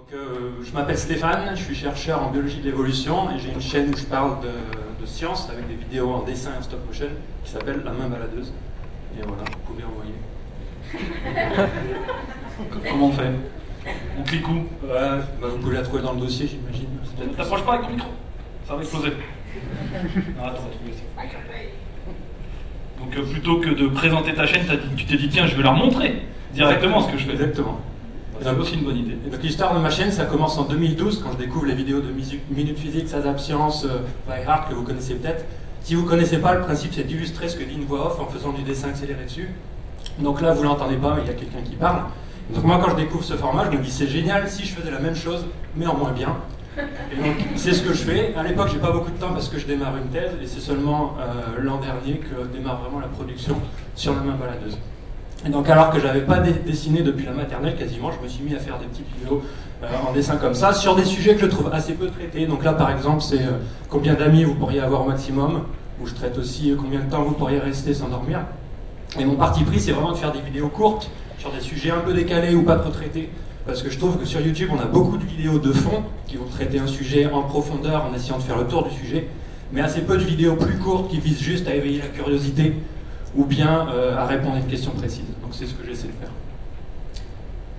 Je m'appelle Stéphane, je suis chercheur en biologie de l'évolution et j'ai une chaîne où je parle de science avec des vidéos en dessin et en stop motion qui s'appelle La Main Baladeuse. Et voilà, vous pouvez envoyer. Comment on fait? On clique où? Vous pouvez la trouver dans le dossier, j'imagine. T'approches pas avec ton micro, ça va exploser. Non, attends, on va trouver ça. Donc plutôt que de présenter ta chaîne, tu t'es dit tiens, je vais leur montrer directement ce que je fais. Exactement. C'est aussi une bonne idée. Donc l'histoire de ma chaîne, ça commence en 2012 quand je découvre les vidéos de Minute Physique, Sazap Science, Hard que vous connaissez peut-être. Si vous ne connaissez pas, le principe c'est d'illustrer ce que dit une voix off en faisant du dessin accéléré dessus. Donc là, vous l'entendez pas, mais il y a quelqu'un qui parle. Donc moi, quand je découvre ce format, je me dis c'est génial si je faisais la même chose, mais en moins bien. Et donc c'est ce que je fais. À l'époque, j'ai pas beaucoup de temps parce que je démarre une thèse et c'est seulement l'an dernier que démarre vraiment la production sur La Main Baladeuse. Et donc alors que j'avais pas dessiné depuis la maternelle quasiment, je me suis mis à faire des petites vidéos en dessin comme ça, sur des sujets que je trouve assez peu traités. Donc là par exemple c'est combien d'amis vous pourriez avoir au maximum, où je traite aussi combien de temps vous pourriez rester sans dormir. Et mon parti pris c'est vraiment de faire des vidéos courtes, sur des sujets un peu décalés ou pas trop traités. Parce que je trouve que sur YouTube on a beaucoup de vidéos de fond qui vont traiter un sujet en profondeur en essayant de faire le tour du sujet, mais assez peu de vidéos plus courtes qui visent juste à éveiller la curiosité ou bien à répondre à une question précise. Donc c'est ce que j'essaie de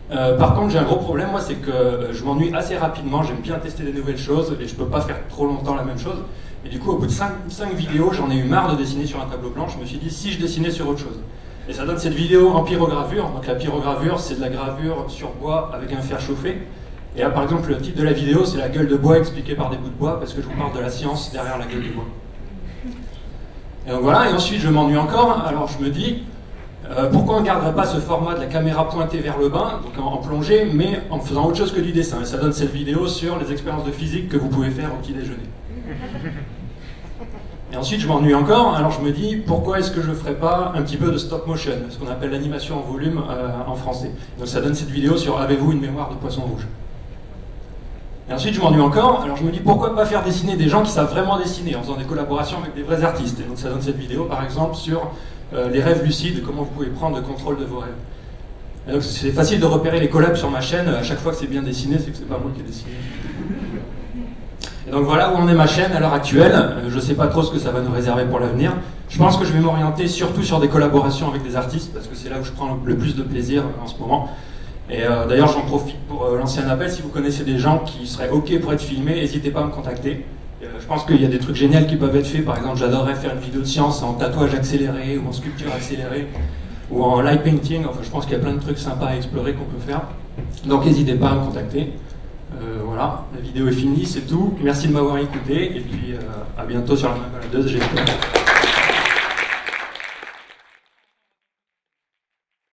faire. Par contre, j'ai un gros problème, moi, c'est que je m'ennuie assez rapidement, j'aime bien tester des nouvelles choses, et je peux pas faire trop longtemps la même chose. Et du coup, au bout de 5 vidéos, j'en ai eu marre de dessiner sur un tableau blanc, je me suis dit, si je dessinais sur autre chose. Et ça donne cette vidéo en pyrogravure. Donc la pyrogravure, c'est de la gravure sur bois avec un fer chauffé. Et là, par exemple, le titre de la vidéo, c'est la gueule de bois expliquée par des bouts de bois, parce que je vous parle de la science derrière la gueule de bois. Et donc voilà, et ensuite je m'ennuie encore, alors je me dis, pourquoi on ne garderait pas ce format de la caméra pointée vers le bas, donc en plongée, mais en faisant autre chose que du dessin. Et ça donne cette vidéo sur les expériences de physique que vous pouvez faire au petit déjeuner. Et ensuite je m'ennuie encore, alors je me dis, pourquoi est-ce que je ne ferais pas un petit peu de stop motion, ce qu'on appelle l'animation en volume en français. Donc ça donne cette vidéo sur avez-vous une mémoire de poisson rouge. Et ensuite, je m'ennuie encore, alors je me dis pourquoi pas faire dessiner des gens qui savent vraiment dessiner en faisant des collaborations avec des vrais artistes. Et donc ça donne cette vidéo par exemple sur les rêves lucides, comment vous pouvez prendre le contrôle de vos rêves. Et donc c'est facile de repérer les collabs sur ma chaîne, à chaque fois que c'est bien dessiné, c'est que c'est pas moi qui ai dessiné. Et donc voilà où en est ma chaîne à l'heure actuelle, je sais pas trop ce que ça va nous réserver pour l'avenir. Je pense que je vais m'orienter surtout sur des collaborations avec des artistes, parce que c'est là où je prends le plus de plaisir en ce moment. Et d'ailleurs, j'en profite pour lancer un appel. Si vous connaissez des gens qui seraient OK pour être filmés, n'hésitez pas à me contacter. Je pense qu'il y a des trucs géniaux qui peuvent être faits. Par exemple, j'adorerais faire une vidéo de science en tatouage accéléré, ou en sculpture accélérée, ou en light painting. Enfin, je pense qu'il y a plein de trucs sympas à explorer qu'on peut faire. Donc, n'hésitez pas à me contacter. Voilà, la vidéo est finie, c'est tout. Merci de m'avoir écouté. Et puis, à bientôt sur La Main Baladeuse, j'espère.